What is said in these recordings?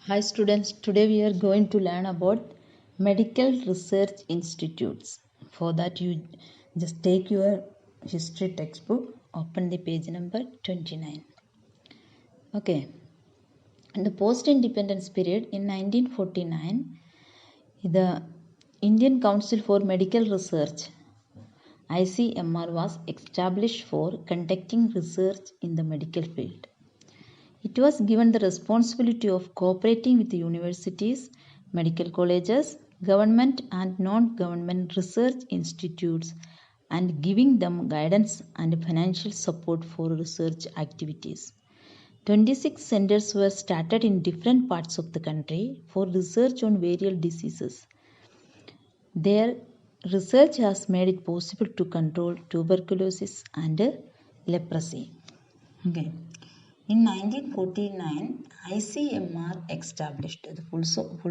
Hi students, today we are going to learn about medical research institutes. For that you just take your history textbook, open the page number 29. Okay, in the post-independence period in 1949, the Indian Council for Medical Research ICMR was established for conducting research in the medical field. It was given the responsibility of cooperating with the universities, medical colleges, government and non-government research institutes and giving them guidance and financial support for research activities. 26 centers were started in different parts of the country for research on various diseases. Their research has made it possible to control tuberculosis and leprosy. Okay. In 1949, ICMR established. The full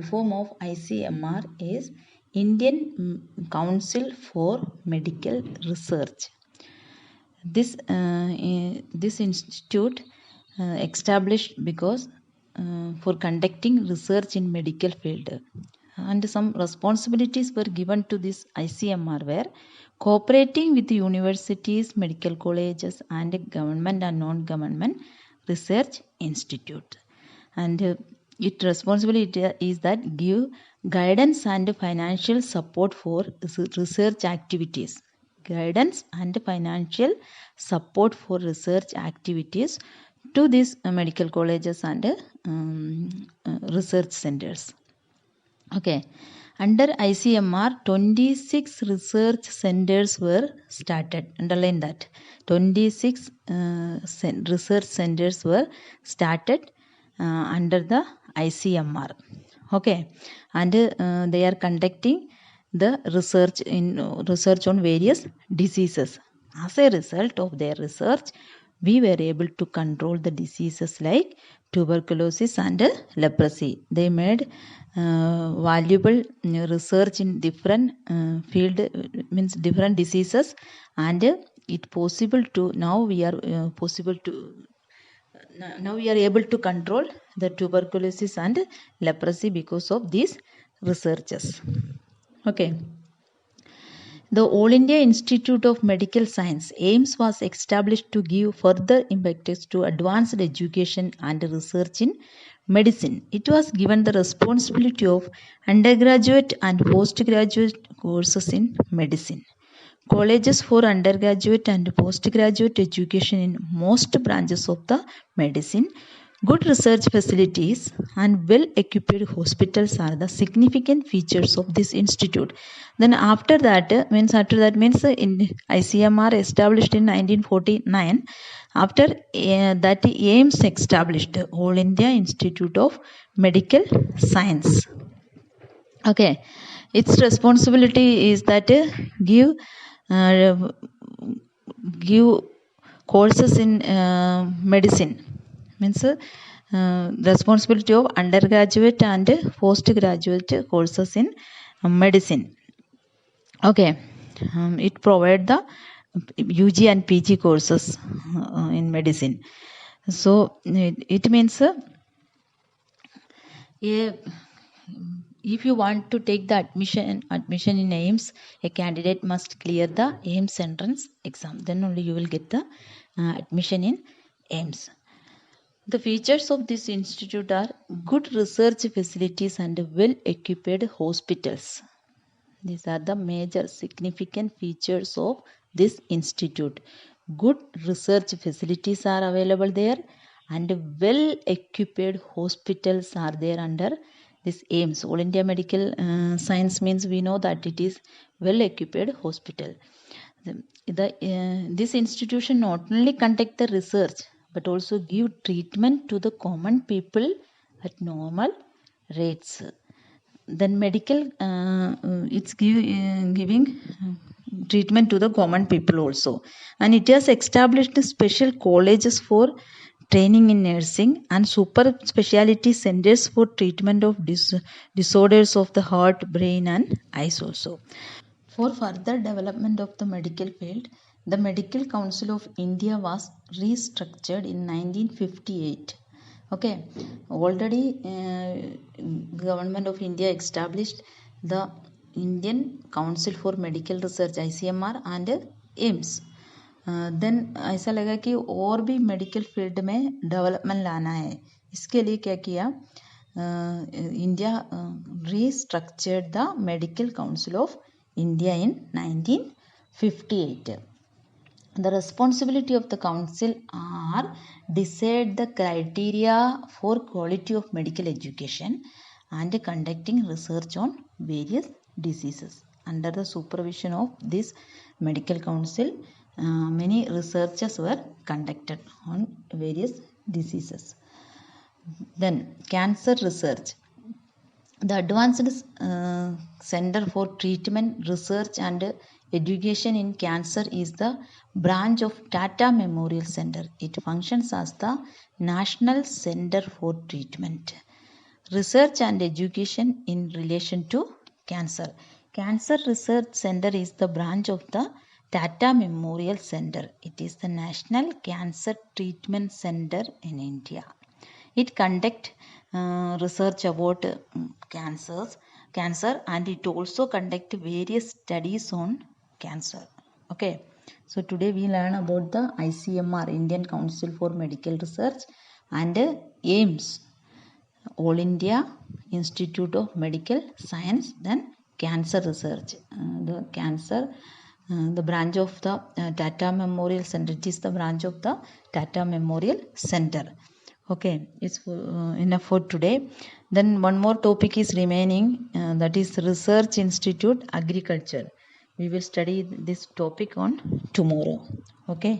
form of ICMR is Indian Council for Medical Research. This institute established because for conducting research in medical field, and some responsibilities were given to this ICMR were cooperating with the universities, medical colleges and government and non-government research institute, and its responsibility is that give guidance and financial support for research activities. Guidance and financial support for research activities to these medical colleges and research centers. Okay, under ICMR, 26 research centers were started. Underline that. 26 research centers were started under the ICMR. Okay, and they are conducting the research on various diseases. As a result of their research, we were able to control the diseases like tuberculosis and leprosy. They made valuable research in different field, means different diseases, and it possible to now we are able to control the tuberculosis and leprosy because of these researches. Okay. The All India Institute of Medical Science AIMS was established to give further impetus to advanced education and research in medicine. It was given the responsibility of undergraduate and postgraduate courses in medicine. Colleges for undergraduate and postgraduate education in most branches of the medicine. Good research facilities and well-equipped hospitals are the significant features of this institute. Then after that means in ICMR established in 1949. After that AIMS established, All India Institute of Medical Science. Okay, its responsibility is that give courses in medicine, means responsibility of undergraduate and postgraduate courses in medicine. Okay, it provide the UG and PG courses in medicine. So it means if you want to take the admission in AIMS, a candidate must clear the AIMS entrance exam. Then only you will get the admission in AIMS. The features of this institute are good research facilities and well-equipped hospitals. These are the major significant features of this institute. Good research facilities are available there and well-equipped hospitals are there under this AIMS. All India Medical Science means we know that it is well-equipped hospital. This institution not only conduct the research but also give treatment to the common people at normal rates. Then medical, it's giving treatment to the common people also, and it has established special colleges for training in nursing and super speciality centers for treatment of disorders of the heart, brain and eyes also. For further development of the medical field, the Medical Council of India was restructured in 1958. Okay, already government of India established the Indian Council for Medical Research ICMR and AIMS. Then ऐसा लगा कि और भी medical field में development लाना है. इसके लिए क्या किया, India restructured the medical council of India in 1958. The responsibility of the council are decide the criteria for quality of medical education and conducting research on various diseases. Under the supervision of this medical council, many researches were conducted on various diseases. Then cancer research. The Advanced Center for Treatment, Research and Education in Cancer is the branch of Tata Memorial Center. It functions as the National Center for Treatment, Research and Education in relation to cancer. Cancer Research Center is the branch of the Tata Memorial Center. It is the National Cancer Treatment Center in India. It conducts research about cancer and it also conduct various studies on cancer. Okay, so today we learn about the ICMR, Indian Council for Medical Research, and AIMS, All India Institute of Medical Science. Then cancer research, the branch of the Tata Memorial Center. It is the branch of the Tata Memorial Center. Okay, it's enough for today. Then one more topic is remaining, that is Research Institute Agriculture. We will study this topic on tomorrow. Okay.